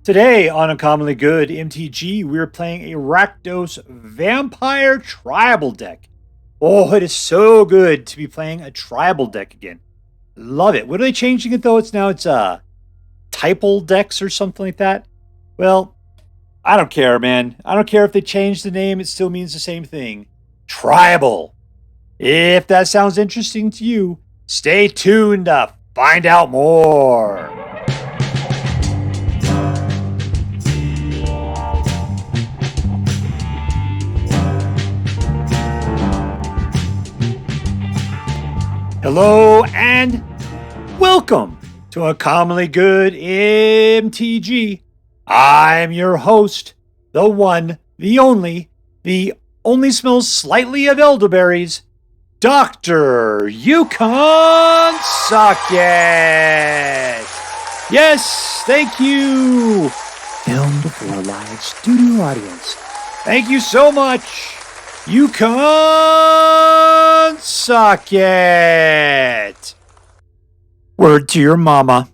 Today on Uncommonly Good MTG, we're playing a Rakdos Vampire Tribal deck. Oh, it is so good to be playing a Tribal deck again. Love it. What are they changing it though? It's TIBAL decks or something like that. Well, I don't care, man. I don't care if they change the name. It still means the same thing. Tribal. If that sounds interesting to you, stay tuned to find out more. Hello and welcome to a Commonly Good MTG. I'm your host, the one, the only smells slightly of elderberries, Dr. Yukon Socket. Yes, thank you. Filmed for a live studio audience. Thank you so much. Yukon Socket. Word to your mama.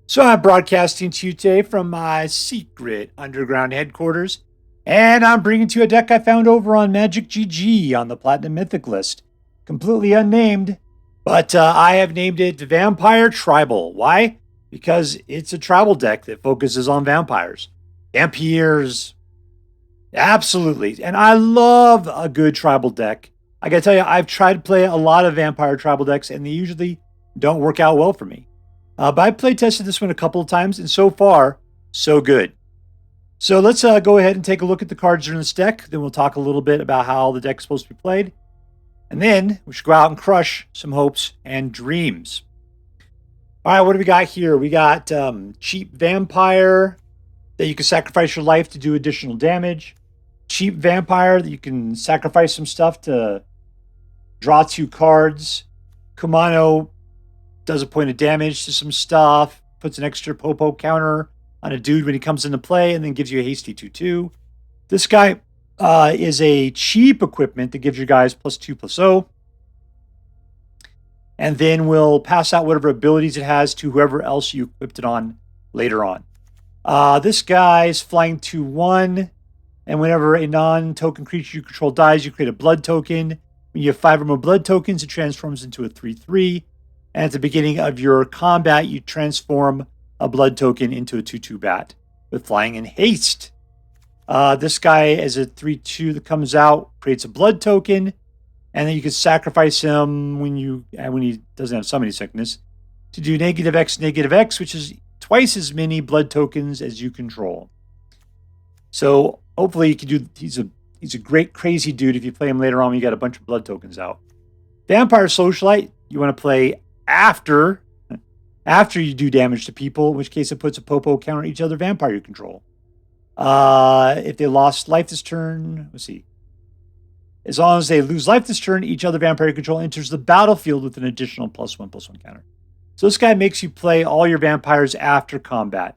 So I'm broadcasting to you today from my secret underground headquarters, and I'm bringing to you a deck I found over on Magic GG on the Platinum Mythic list. Completely unnamed, but I have named it Vampire Tribal. Why? Because it's a tribal deck that focuses on vampires. Vampires. Absolutely. And I love a good tribal deck. I gotta tell you, I've tried to play a lot of vampire tribal decks, and they usually don't work out well for me. But I play tested this one a couple of times, and so far, so good. So let's go ahead and take a look at the cards that are in this deck. Then we'll talk a little bit about how the deck's supposed to be played. And then we should go out and crush some hopes and dreams. All right, what do we got here? We got cheap vampire that you can sacrifice your life to do additional damage. Cheap vampire that you can sacrifice some stuff to draw 2 cards. Kumano does a point of damage to some stuff, puts an extra popo counter on a dude when he comes into play, and then gives you a hasty 2/2. This guy is a cheap equipment that gives your guys +2/+0. And then will pass out whatever abilities it has to whoever else you equipped it on later on. This guy is flying 2/1. And whenever a non-token creature you control dies, you create a blood token. When you have 5 or more blood tokens, it transforms into a 3/3. And at the beginning of your combat, you transform a blood token into a 2/2 bat with flying and haste. This guy is a 3/2 that comes out, creates a blood token, and then you can sacrifice him when he doesn't have summoning sickness to do -X, which is twice as many blood tokens as you control. So hopefully you can do. He's a great crazy dude if you play him later on when you got a bunch of blood tokens out. Vampire Socialite, you want to play after you do damage to people, in which case it puts a popo counter on each other vampire you control. If they lost life this turn, let's see. As long as they lose life this turn, each other vampire you control enters the battlefield with an additional +1/+1 counter. So this guy makes you play all your vampires after combat.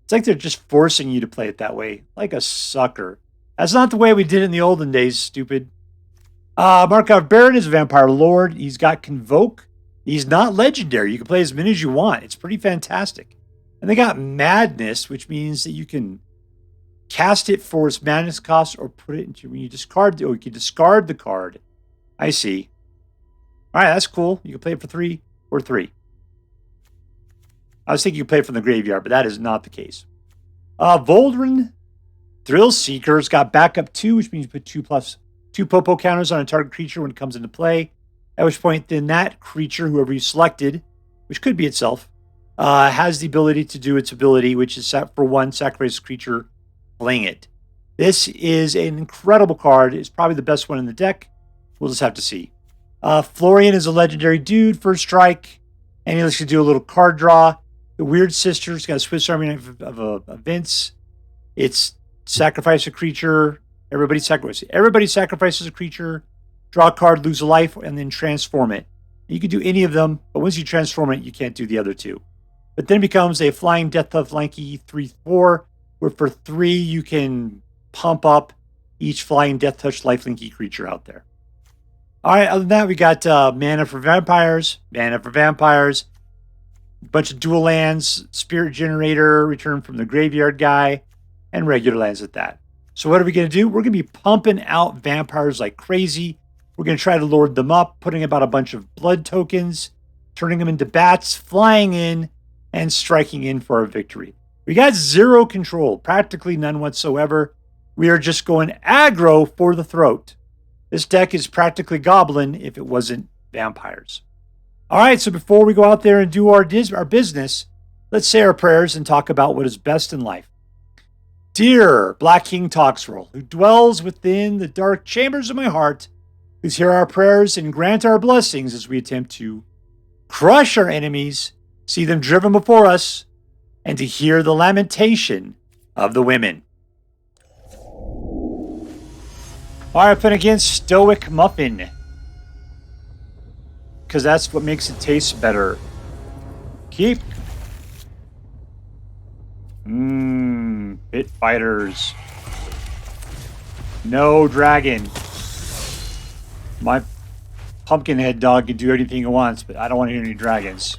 It's like they're just forcing you to play it that way, like a sucker. That's not the way we did it in the olden days, stupid. Markov Baron is a vampire lord. He's got Convoke. He's not legendary. You can play as many as you want. It's pretty fantastic. And they got Madness, which means that you can cast it for its madness cost or put it into when you discard, or you can discard the card. I see. All right, that's cool. You can play it for 3 or 3. I was thinking you play it from the graveyard, but that is not the case. Voldaren Thrillseeker's got backup 2, which means you put 2/2 popo counters on a target creature when it comes into play. At which point, then that creature, whoever you selected, which could be itself, has the ability to do its ability, which is set for 1, sacrifice creature, fling it. This is an incredible card. It's probably the best one in the deck. We'll just have to see. Florian is a legendary dude, first strike, and he likes to do a little card draw. The Weird Sister's got a Swiss Army knife of events. It's sacrifice a creature. Everybody sacrifices a creature, draw a card, lose a life, and then transform it. You can do any of them, but once you transform it, you can't do the other 2. But then it becomes a flying Death of Lanky 3/4, where for 3 you can pump up each flying Death Touch lifelinky creature out there. All right, other than that, we got mana for vampires. a bunch of dual lands, Spirit Generator, return from the graveyard guy, and regular lands at that. So what are we going to do? We're going to be pumping out vampires like crazy. We're going to try to lord them up, putting about a bunch of blood tokens, turning them into bats, flying in, and striking in for our victory. We got zero control, practically none whatsoever. We are just going aggro for the throat. This deck is practically goblin if it wasn't vampires. All right, so before we go out there and do our business, let's say our prayers and talk about what is best in life. Dear Black King Toxrill, who dwells within the dark chambers of my heart, please hear our prayers and grant our blessings as we attempt to crush our enemies, see them driven before us, and to hear the lamentation of the women. All right, playing against StoicMuffin, because that's what makes it taste better. Keep. Pit Fighters. No dragon. My Pumpkinhead dog can do anything he wants, but I don't want to hear any dragons.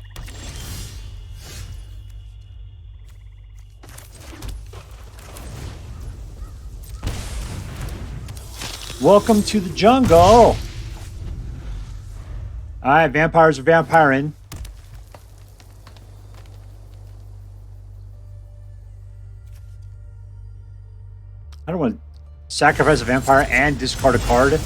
Welcome to the jungle. Alright, vampires are vampiring. I don't want to sacrifice a vampire and discard a card.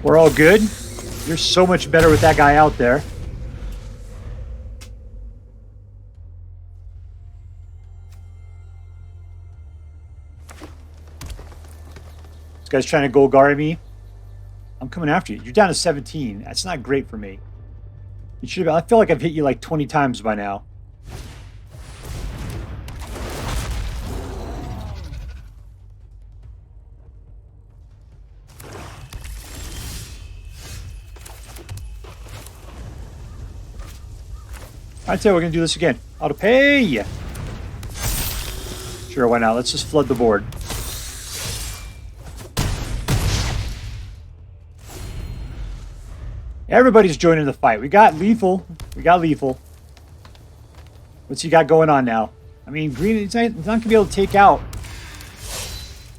We're all good. You're so much better with that guy out there. This guy's trying to Golgari me. I'm coming after you. You're down to 17. That's not great for me. You should have, I feel like I've hit you like 20 times by now. I tell you, we're going to do this again. Auto pay! Sure, why not? Let's just flood the board. Everybody's joining the fight. We got lethal. What's he got going on now? I mean, green, he's not going to be able to take out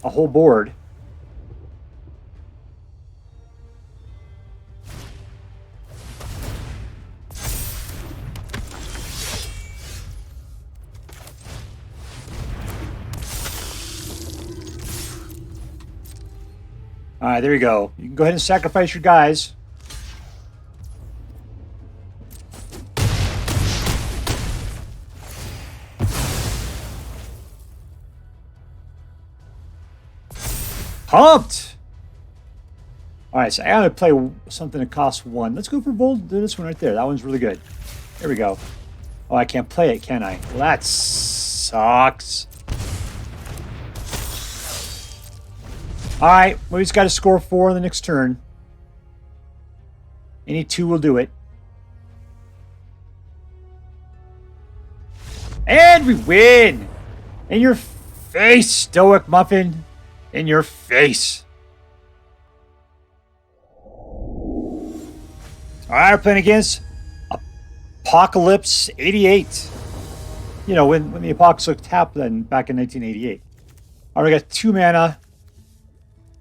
a whole board. All right, there you go. You can go ahead and sacrifice your guys. Pumped! Alright, so I gotta play something that costs 1. Let's go for this one right there. That one's really good. There we go. Oh, I can't play it, can I? Well, that sucks. Alright, well, he's got to score 4 on the next turn. Any 2 will do it. And we win! In your face, StoicMuffin! In your face. Alright, we're playing against Apocalypse 88. You know, when the Apocalypse happened back in 1988. Alright, we got 2 mana.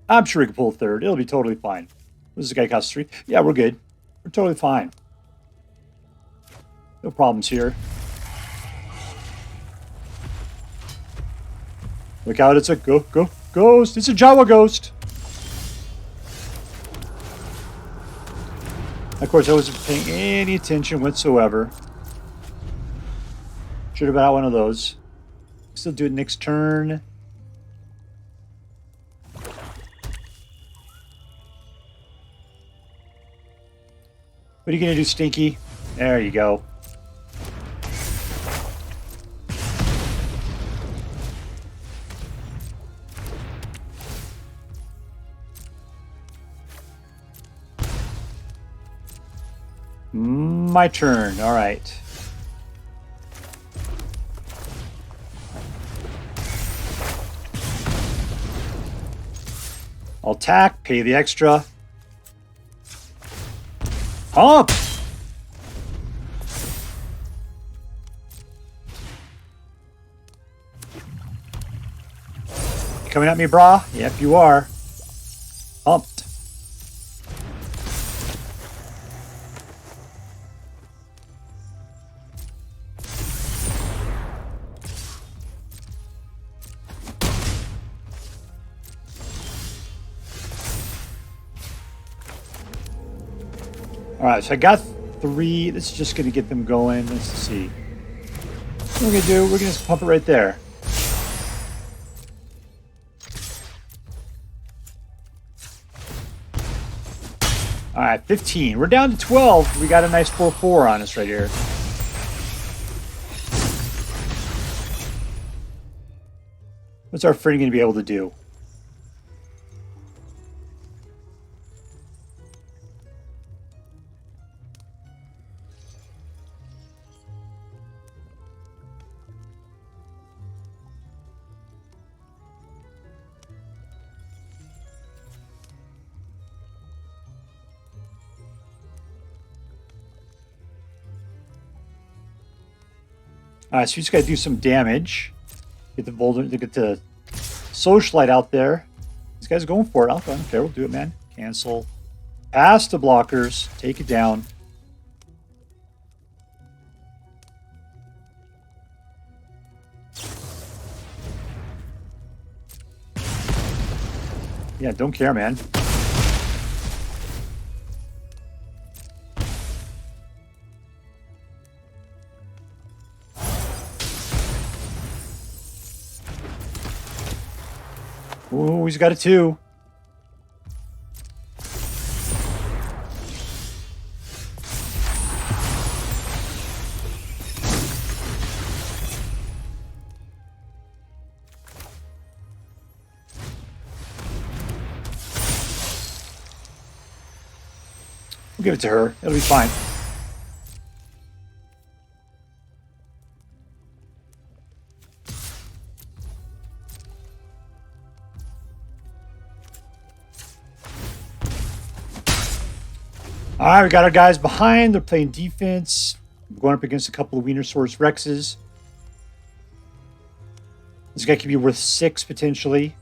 I'm sure we can pull a third. It'll be totally fine. This is a guy costs 3. Yeah, we're good. We're totally fine. No problems here. Look out, it's a ghost. It's a Jawa ghost. Of course, I wasn't paying any attention whatsoever. Should have got one of those. Still do it next turn. What are you going to do, Stinky? There you go. My turn. All right. I'll attack, pay the extra. Pump! You coming at me, brah? Yep, you are. Pumped. All right, so I got 3. This is just going to get them going. Let's see. What we're going to do, we're going to pump it right there. All right, 15. We're down to 12. We got a nice 4-4 on us right here. What's our friend going to be able to do? Alright, so we just got to do some damage. Get the Voldaren, get the Socialite out there. This guy's going for it. I don't care. We'll do it, man. Cancel. Pass the blockers. Take it down. Yeah, don't care, man. Oh, he's got a 2. We'll give it to her. It'll be fine. All right, we got our guys behind. They're playing defense. We're going up against a couple of Wienersaurus Rexes. This guy could be worth 6 potentially.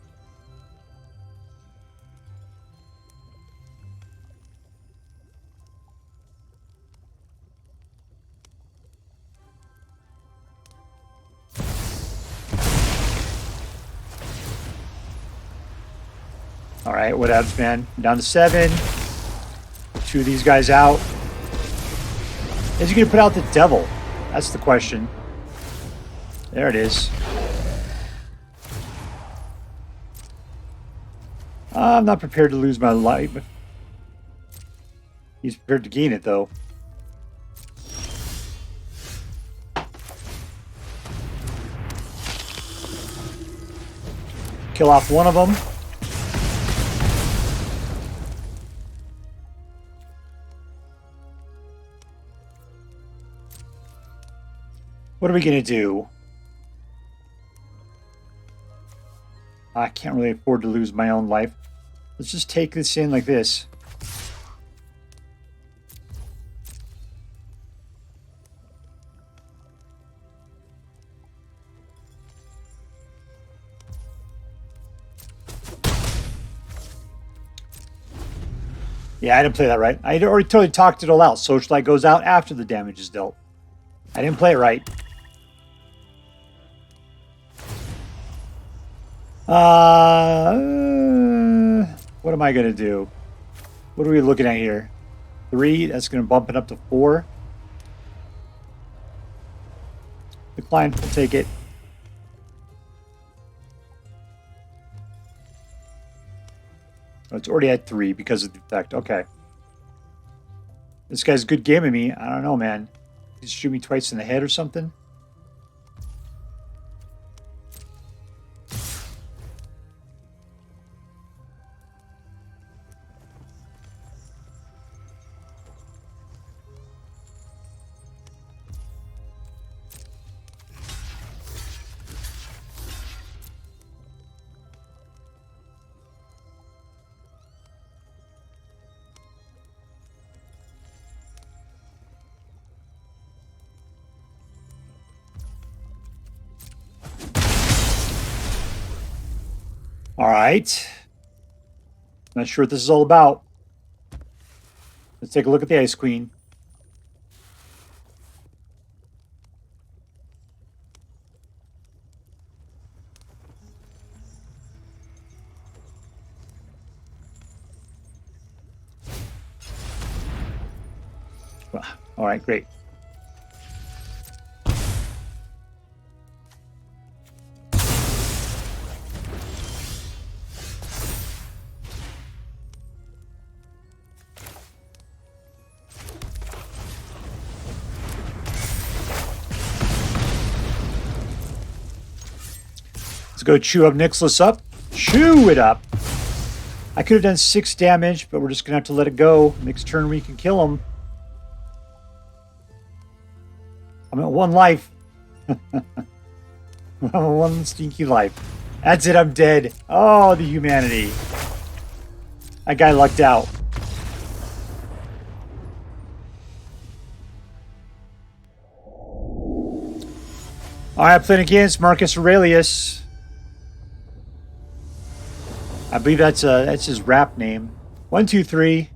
All right, what else, man? I'm down to 7. 2 of these guys out. Is he going to put out the devil? That's the question. There it is. I'm not prepared to lose my life. He's prepared to gain it, though. Kill off one of them. What are we going to do? I can't really afford to lose my own life. Let's just take this in like this. Yeah, I didn't play that right. I already totally talked it all out. Socialite goes out after the damage is dealt. I didn't play it right. What am I going to do? What are we looking at here? 3, that's going to bump it up to 4. The client will take it. Oh, it's already at 3 because of the effect. Okay. This guy's good gaming me. I don't know, man. He's shoot me twice in the head or something. All right. Not sure what this is all about. Let's take a look at the Ice Queen. All right, great. Let's go chew up Nicholas up. Chew it up. I could have done 6 damage, but we're just going to have to let it go. Next turn we can kill him. I'm at 1 life. I'm at 1 stinky life. That's it, I'm dead. Oh, the humanity. That guy lucked out. Alright, playing against MarcusAurelius. I believe that's his rap name. 1, 2, 3.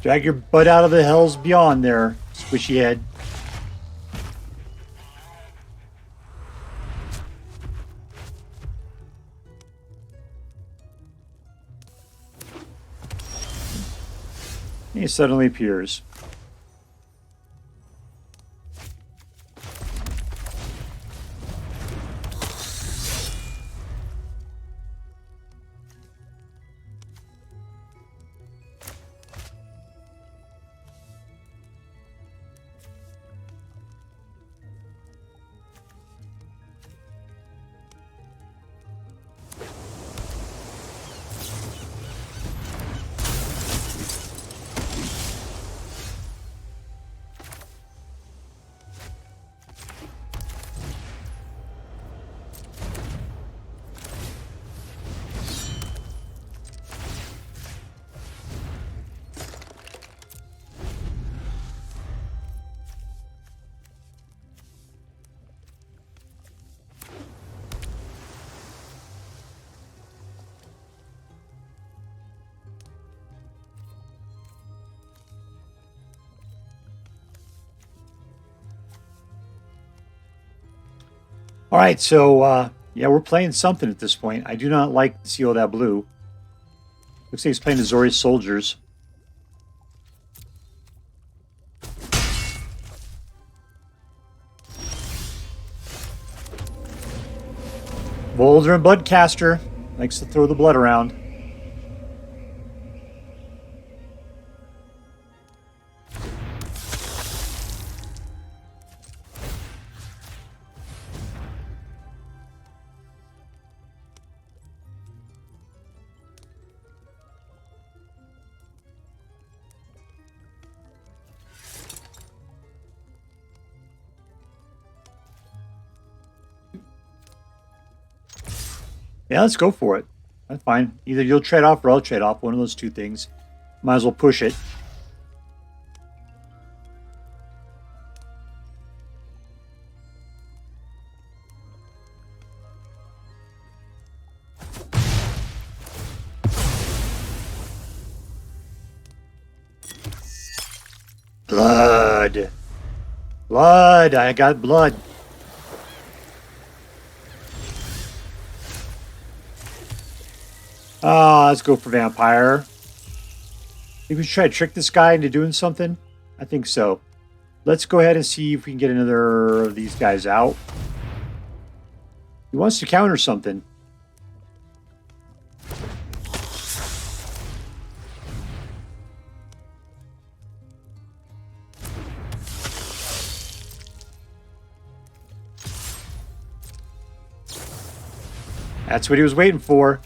Drag your butt out of the hells beyond there, squishy head. He suddenly appears. All right, so yeah, we're playing something at this point. I do not like to see all that blue. Looks like he's playing Azorius soldiers. Voldaren Bloodcaster likes to throw the blood around. Yeah, let's go for it. That's fine. Either you'll trade off or I'll trade off. One of those two things. Might as well push it. Blood. Blood. I got blood. Let's go for Vampire. Maybe we should try to trick this guy into doing something. I think so. Let's go ahead and see if we can get another of these guys out. He wants to counter something. That's what he was waiting for.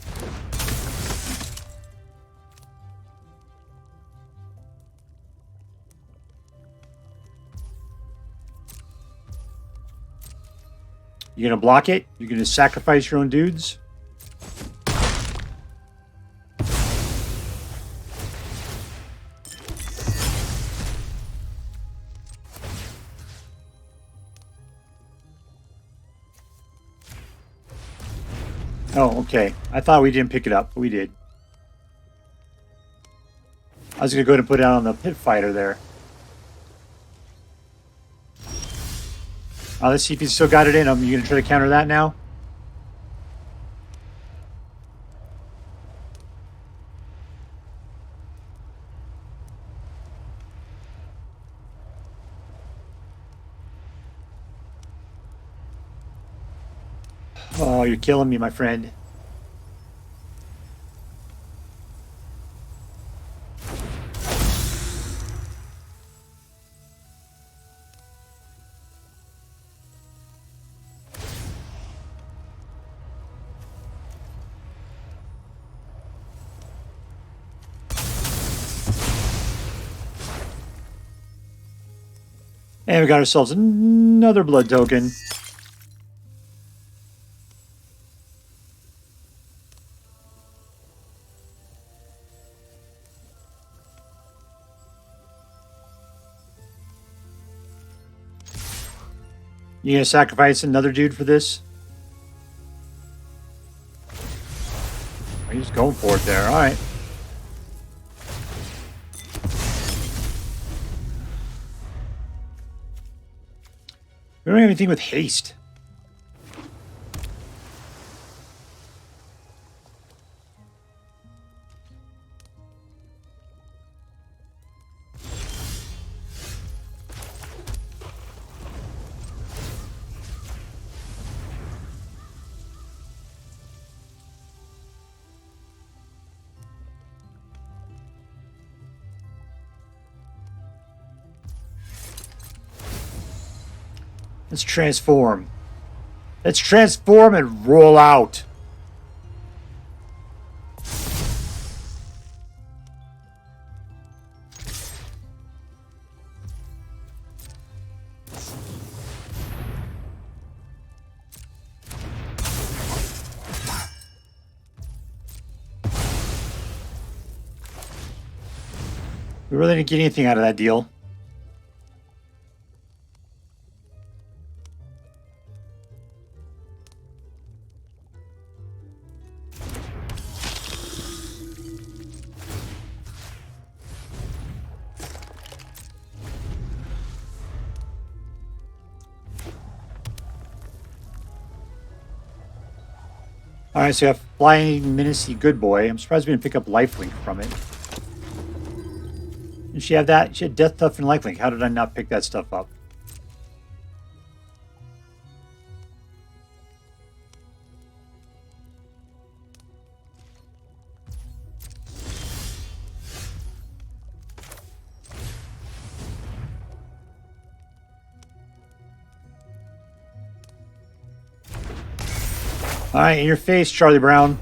You're going to block it? You're going to sacrifice your own dudes? Oh, okay. I thought we didn't pick it up, but we did. I was going to go ahead and put it on the Pit Fighter there. Let's see if he's still got it in him. You going to try to counter that now? Oh, you're killing me, my friend. And we got ourselves another blood token. You gonna sacrifice another dude for this? Oh, he's going for it there. All right. We don't have anything with haste. Let's transform. Let's transform and roll out. We really didn't get anything out of that deal. Alright, so we have Flying Menacey Good Boy. I'm surprised we didn't pick up Lifelink from it. Did she have that? She had Death Tuff and Lifelink. How did I not pick that stuff up? All right, in your face, Charlie Brown.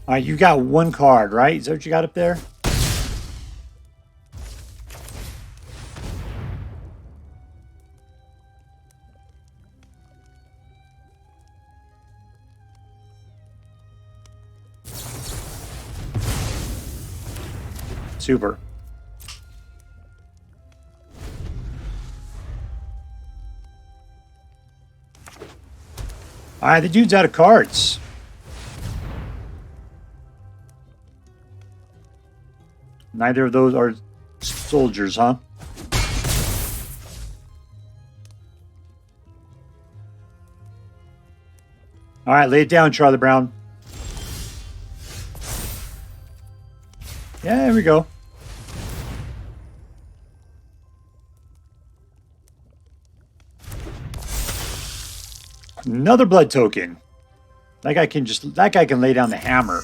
All right, you got one card, right? Is that what you got up there? Super. All right, the dude's out of cards. Neither of those are soldiers, huh? All right, lay it down, Charlie Brown. Yeah, there we go. Another blood token. That guy can lay down the hammer.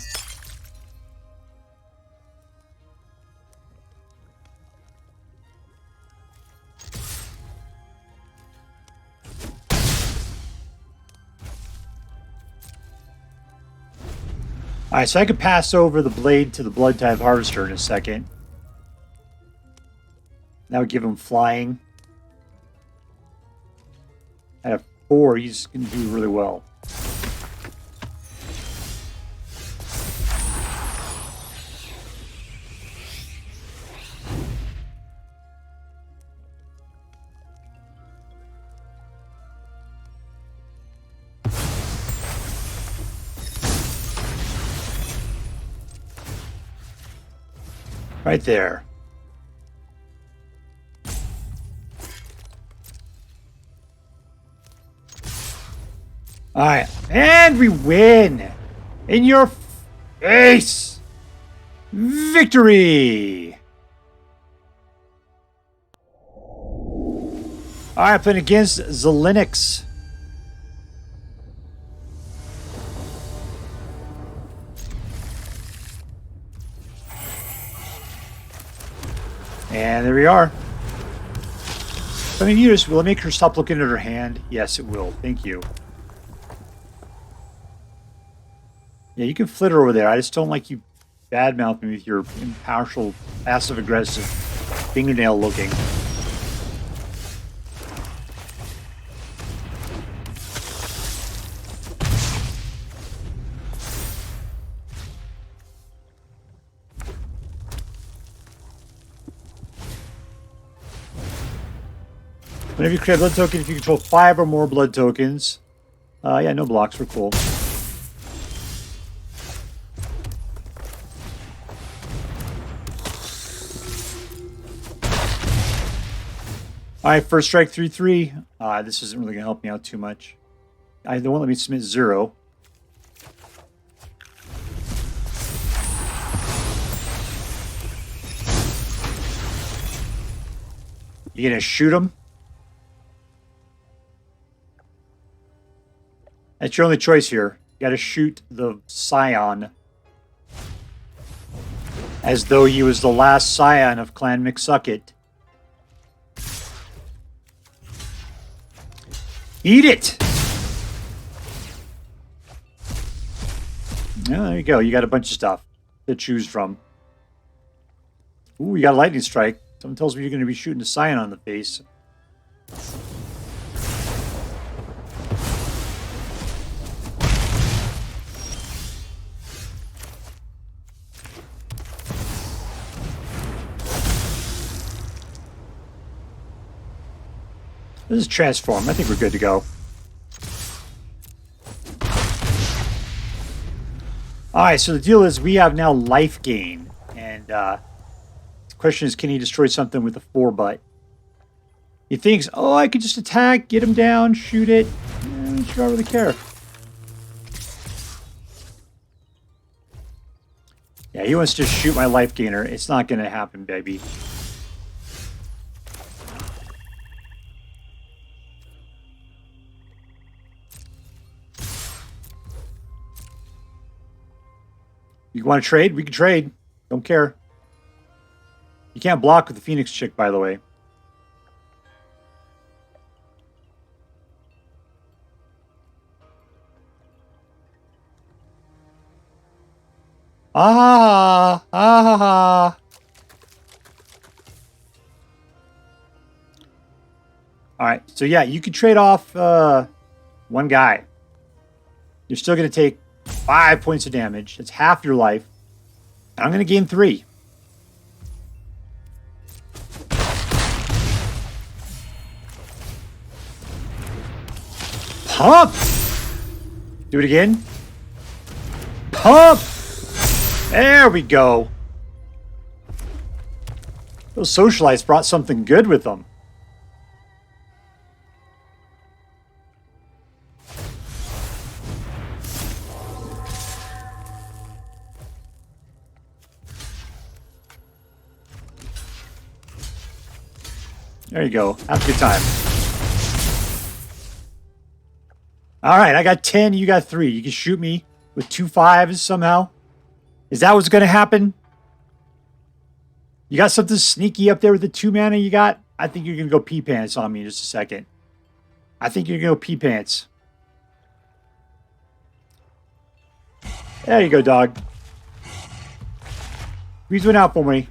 Alright, so I could pass over the blade to the Bloodtithe Harvester in a second. That would give him flying. At a 4, he's going to do really well. Right there. All right, and we win. In your face. Victory. All right, playing against Zelinix. And there we are. I mean, will it make her stop looking at her hand? Yes, it will. Thank you. Yeah, you can flitter over there. I just don't like you badmouth me with your impartial, passive-aggressive fingernail looking. Whenever you create a blood token, if you control 5 or more blood tokens. Yeah, no blocks. We're cool. Alright, first strike 3-3. This isn't really going to help me out too much. They won't let me submit 0. You going to shoot him? That's your only choice here. You got to shoot the Scion. As though he was the last Scion of Clan McSuckit. Eat it! Yeah, there you go. You got a bunch of stuff to choose from. Ooh, you got a lightning strike. Someone tells me you're going to be shooting a Scion on the face. This is transform. I think we're good to go. Alright, so the deal is we have now life gain. And the question is, can he destroy something with a 4-butt? He thinks, oh, I could just attack, get him down, shoot it. I'm sure I really care. Yeah, he wants to shoot my life gainer. It's not going to happen, baby. You want to trade? We can trade. Don't care. You can't block with the Phoenix chick, by the way. Ah! Ah! Alright, so yeah, you can trade off one guy. You're still going to take 5 points of damage. That's half your life. And I'm going to gain 3. Pump! Do it again. Pump! There we go. Those socialites brought something good with them. There you go. Have a good time. Alright, I got 10, you got 3. You can shoot me with 2 5s somehow. Is that what's going to happen? You got something sneaky up there with the 2 mana you got? I think you're going to go pee pants on me in just a second. I think you're going to go pee pants. There you go, dog. Squeeze one out for me.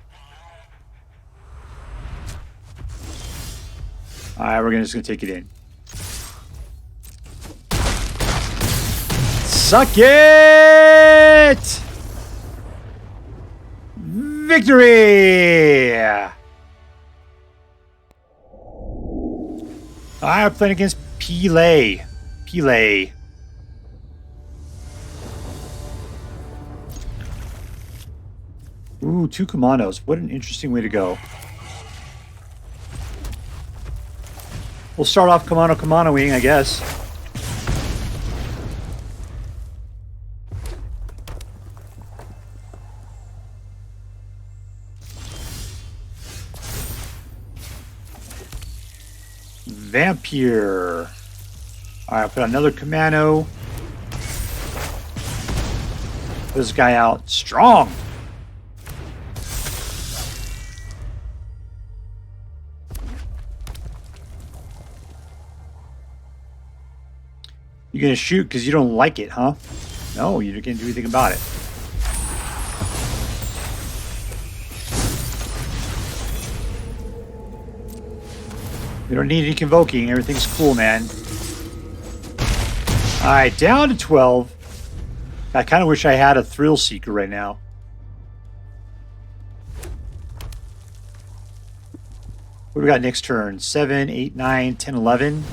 Alright, we're just going to take it in. Suck it! Victory! Alright, I'm playing against Pele. Pele. Ooh, 2 Kumanos. What an interesting way to go. We'll start off Kumanoing, I guess. Vampire. All right, I'll put another Kumano. Put this guy out strong. You're going to shoot because you don't like it, huh? No, you're going to do anything about it. We don't need any convoking. Everything's cool, man. Alright, down to 12. I kind of wish I had a Thrillseeker right now. What do we got next turn? 7, 8, 9, 10, 11.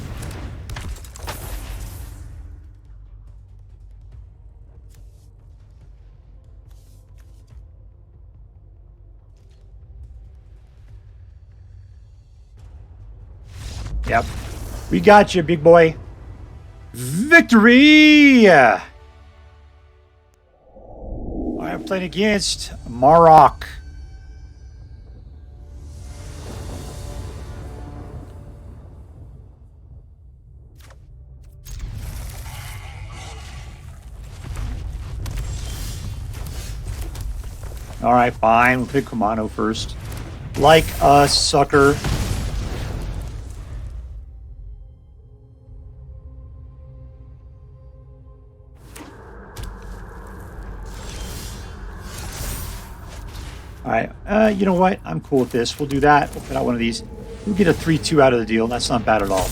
Yep. We got you, big boy. Victory! Alright, I'm playing against Marok. Alright, fine. We'll pick Kumano first. Like a sucker. Alright, you know what? I'm cool with this. We'll do that. We'll put out one of these. We'll get a 3-2 out of the deal. That's not bad at all.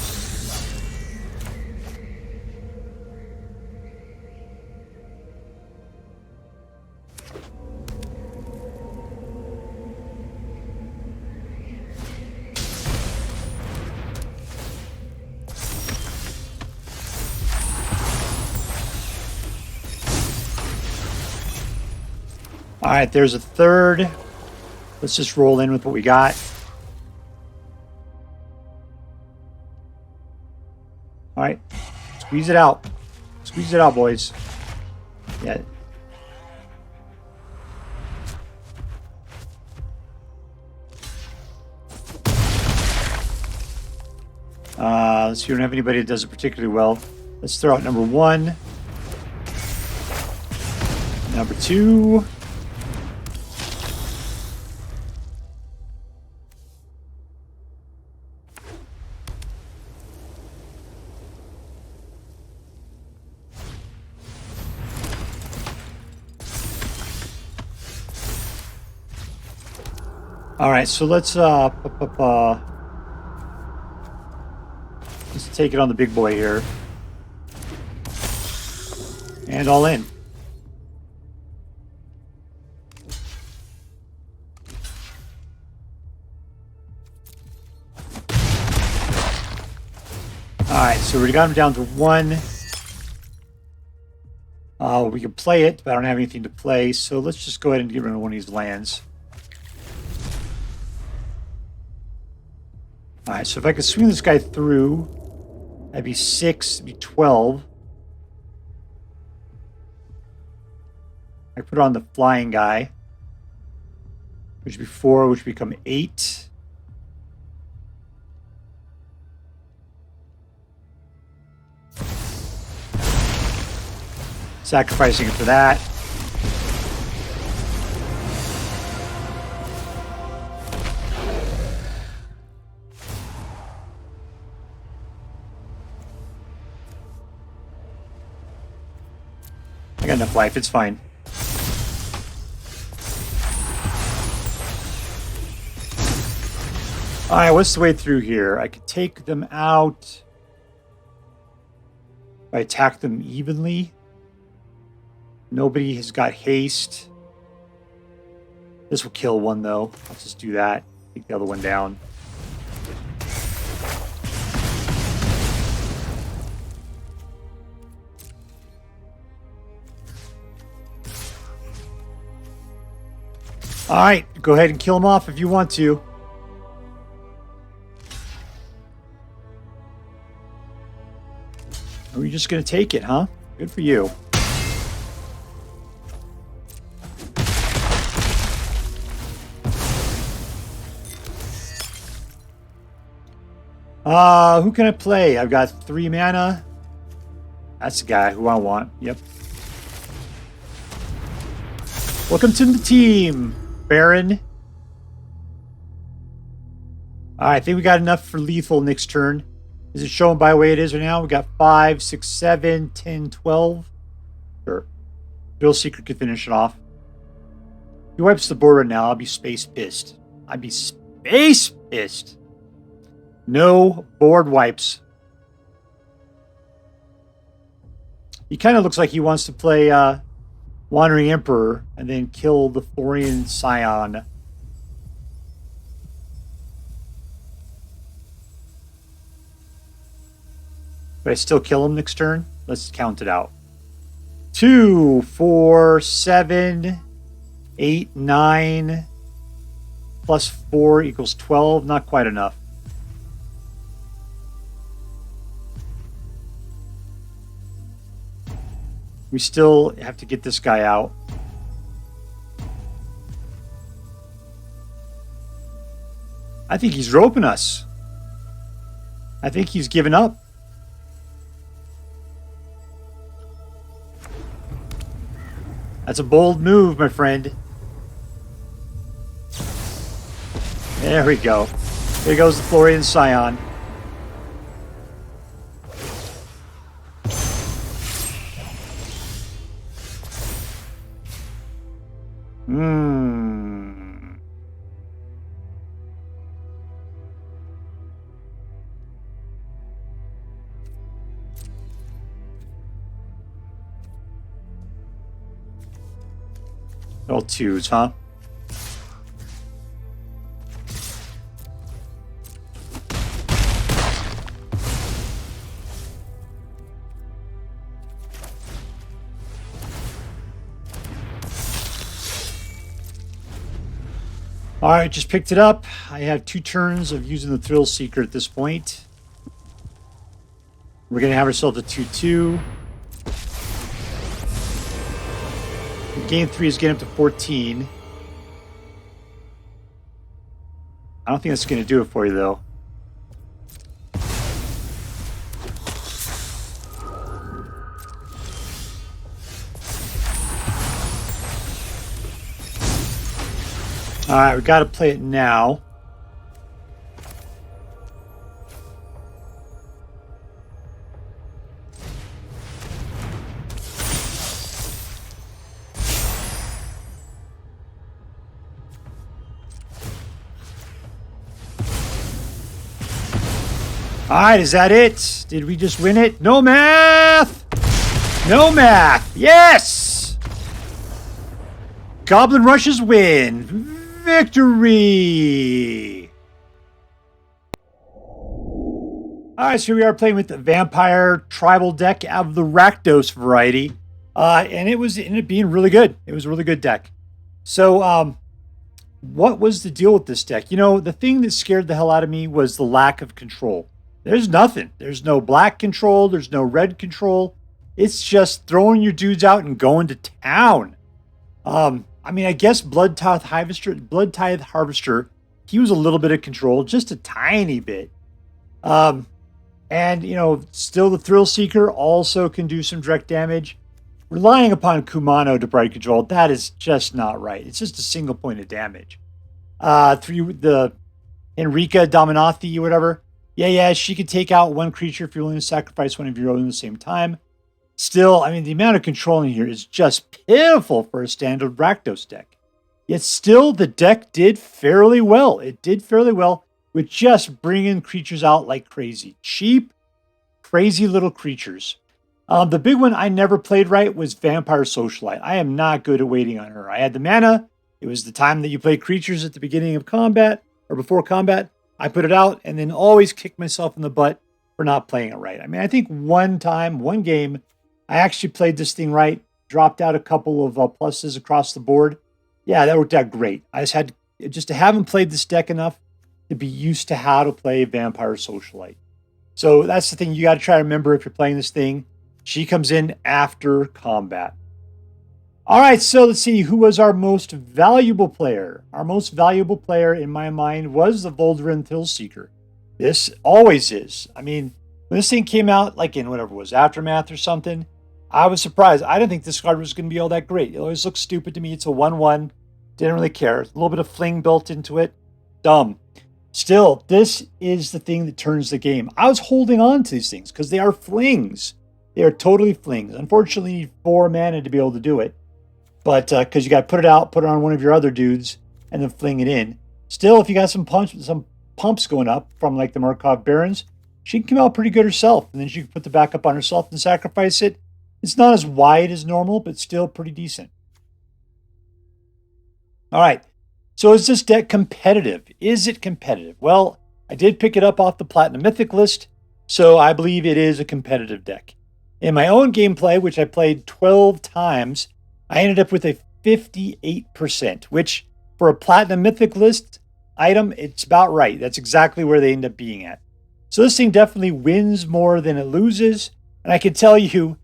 Alright, there's a third. Let's just roll in with what we got. Alright. Squeeze it out. Squeeze it out, boys. Yeah. Let's see, we don't have anybody that does it particularly well. Let's throw out number 1. Number 2. All right, so let's take it on the big boy here. And all in. All right, so we got him down to 1. We can play it, but I don't have anything to play, so let's just go ahead and get rid of one of these lands. Alright, so if I could swing this guy through, that'd be 6, that'd be 12. I put on the flying guy, which would be 4, which would become 8. Sacrificing it for that. I got enough life, it's fine. Alright, what's the way through here? I could take them out if I attack them evenly. Nobody has got haste. This will kill one, though. I'll just do that. Take the other one down. All right, go ahead and kill him off if you want to. Or are you just going to take it, huh? Good for you. Who can I play? I've got 3 mana. That's the guy who I want. Yep. Welcome to the team, Baron. All right, I think we got enough for lethal next turn. Is it showing by the way it is right now? We got 5, 6, 7, 10, 12. Sure. Thrillseeker could finish it off. If he wipes the board right now, I'll be space pissed. I'd be space pissed. No board wipes. He kind of looks like he wants to play Wandering Emperor and then kill the Florian Scion. But I still kill him next turn? Let's count it out. 2, 4, 7, 8, 9, plus 4 equals 12. Not quite enough. We still have to get this guy out. I think he's roping us. I think he's given up. That's a bold move, my friend. There we go. There goes the Florian Scion. All 2s, huh? All right, just picked it up. I have 2 turns of using the Thrillseeker at this point. We're going to have ourselves a 2-2. Game 3 is getting up to 14. I don't think that's going to do it for you, though. All right, we got to play it now. All right, is that it? Did we just win it? No math! No math! Yes! Goblin Rushes win! Victory! All right, so here we are playing with the Vampire Tribal deck of the Rakdos variety. And it ended up being really good. It was a really good deck. So, what was the deal with this deck? You know, the thing that scared the hell out of me was the lack of control. There's nothing. There's no black control. There's no red control. It's just throwing your dudes out and going to town. I mean, I guess Bloodtithe Harvester, he was a little bit of control, just a tiny bit. And, you know, still the Thrillseeker also can do some direct damage. Relying upon Kumano to provide control, that is just not right. It's just a single point of damage. Through the Henrika Domnathi or whatever. Yeah, she could take out one creature if you're willing to sacrifice one of your own at the same time. Still, I mean, the amount of control in here is just pitiful for a standard Rakdos deck. Yet still, the deck did fairly well. It did fairly well with just bringing creatures out like crazy. Cheap, crazy little creatures. The big one I never played right was Vampire Socialite. I am not good at waiting on her. I had the mana. It was the time that you play creatures at the beginning of combat or before combat. I put it out and then always kick myself in the butt for not playing it right. I mean, I think one game, I actually played this thing right, dropped out a couple of pluses across the board. Yeah, that worked out great. I just had to haven't played this deck enough to be used to how to play Vampire Socialite. So that's the thing you got to try to remember if you're playing this thing. She comes in after combat. All right, so let's see who was our most valuable player. Our most valuable player in my mind was the Voldaren Thrillseeker. This always is. I mean, when this thing came out, like in whatever it was, Aftermath or something, I was surprised. I didn't think this card was going to be all that great. It always looks stupid to me. It's a 1/1. Didn't really care. A little bit of fling built into it. Dumb. Still, this is the thing that turns the game. I was holding on to these things because they are flings. They are totally flings. Unfortunately, you need 4 mana to be able to do it. But because you got to put it out, put it on one of your other dudes, and then fling it in. Still, if you got some pumps going up from like the Markov Barons, she can come out pretty good herself. And then she can put the backup on herself and sacrifice it. It's not as wide as normal, but still pretty decent. All right. So is this deck competitive? Is it competitive? Well, I did pick it up off the Platinum Mythic list, so I believe it is a competitive deck. In my own gameplay, which I played 12 times, I ended up with a 58%, which for a Platinum Mythic list item, it's about right. That's exactly where they end up being at. So this thing definitely wins more than it loses. And I can tell you,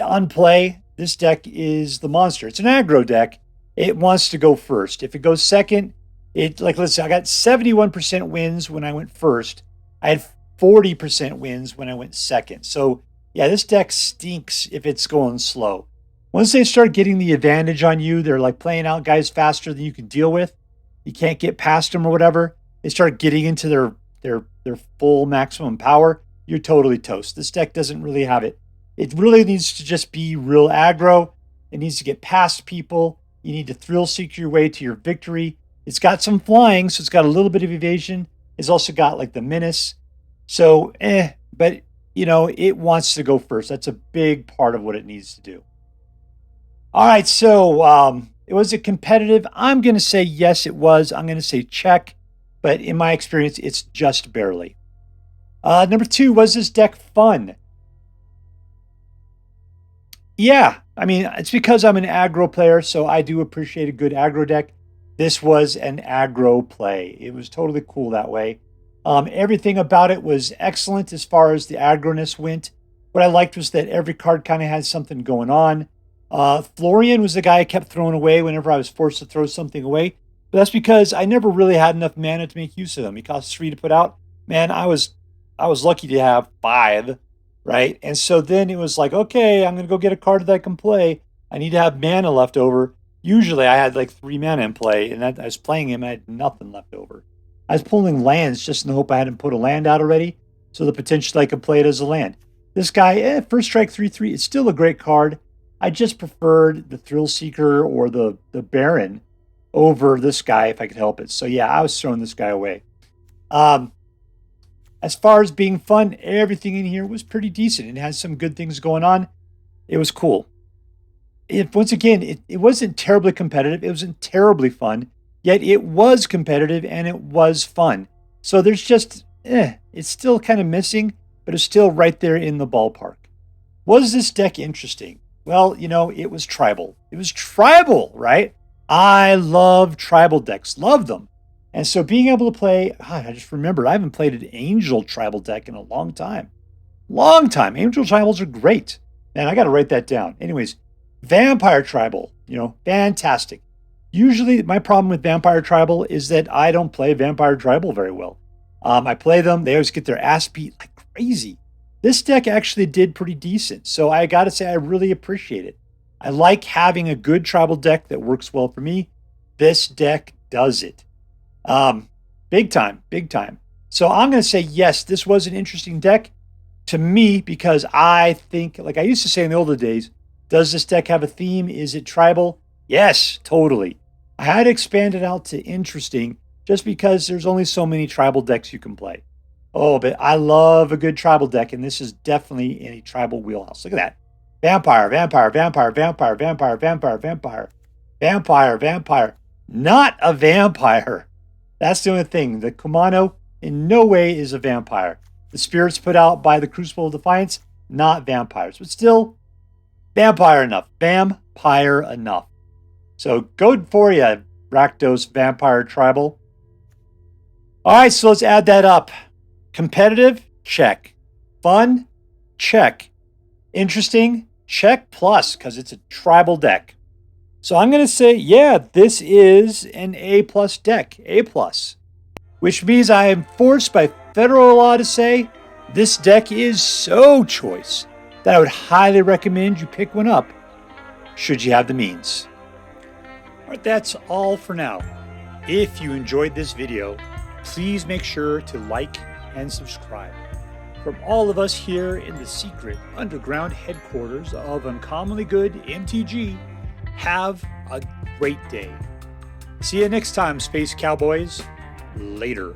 on play, this deck is the monster. It's an aggro deck. It wants to go first. If it goes second, let's say I got 71% wins when I went first. I had 40% wins when I went second. So yeah, this deck stinks if it's going slow. Once they start getting the advantage on you, they're like playing out guys faster than you can deal with. You can't get past them or whatever. They start getting into their full maximum power. You're totally toast. This deck doesn't really have it. It really needs to just be real aggro. It needs to get past people. You need to Thrillseeker your way to your victory. It's got some flying, so it's got a little bit of evasion. It's also got like the menace. So, but you know, it wants to go first. That's a big part of what it needs to do. All right, so was it competitive? I'm going to say yes, it was. I'm going to say check, but in my experience, it's just barely. Number 2, was this deck fun? Yeah, I mean, it's because I'm an aggro player, so I do appreciate a good aggro deck. This was an aggro play. It was totally cool that way. Everything about it was excellent as far as the aggroness went. What I liked was that every card kind of had something going on. Florian was the guy I kept throwing away whenever I was forced to throw something away. But that's because I never really had enough mana to make use of them. He cost 3 to put out. Man, I was lucky to have 5. Right? And so then it was like, okay, I'm going to go get a card that I can play. I need to have mana left over. Usually I had like 3 mana in play, and I was playing him, I had nothing left over. I was pulling lands just in the hope I hadn't put a land out already, so the potential I could play it as a land. This guy, first strike 3/3, it's still a great card. I just preferred the Thrillseeker or the Baron over this guy if I could help it. So yeah, I was throwing this guy away. As far as being fun, everything in here was pretty decent. It had some good things going on. It was cool. Once again, it wasn't terribly competitive. It wasn't terribly fun. Yet it was competitive and it was fun. So there's just, it's still kind of missing, but it's still right there in the ballpark. Was this deck interesting? Well, you know, it was tribal. It was tribal, right? I love tribal decks. Love them. And so being able to play, I just remembered, I haven't played an Angel tribal deck in a long time. Long time. Angel tribals are great. Man, I got to write that down. Anyways, Vampire tribal, you know, fantastic. Usually my problem with Vampire tribal is that I don't play Vampire tribal very well. I play them, they always get their ass beat like crazy. This deck actually did pretty decent. So I got to say, I really appreciate it. I like having a good tribal deck that works well for me. This deck does it. Big time, big time. So I'm going to say, yes, this was an interesting deck to me because I think, like I used to say in the older days, does this deck have a theme? Is it tribal? Yes, totally. I had to expand it out to interesting just because there's only so many tribal decks you can play. Oh, but I love a good tribal deck, and this is definitely in a tribal wheelhouse. Look at that. Vampire, vampire, vampire, vampire, vampire, vampire, vampire, vampire, vampire. Not a vampire. That's the only thing. The Kumano in no way is a vampire. The spirits put out by the Crucible of Defiance, not vampires. But still, vampire enough. Vampire enough. So good for you, Rakdos Vampire Tribal. All right, so let's add that up. Competitive? Check. Fun? Check. Interesting? Check plus, because it's a tribal deck. So I'm going to say, yeah, this is an A+ deck. A+. Which means I am forced by federal law to say this deck is so choice that I would highly recommend you pick one up should you have the means. All right, that's all for now. If you enjoyed this video, please make sure to like and subscribe. From all of us here in the secret underground headquarters of Uncommonly Good MTG, have a great day. See you next time, Space Cowboys. Later.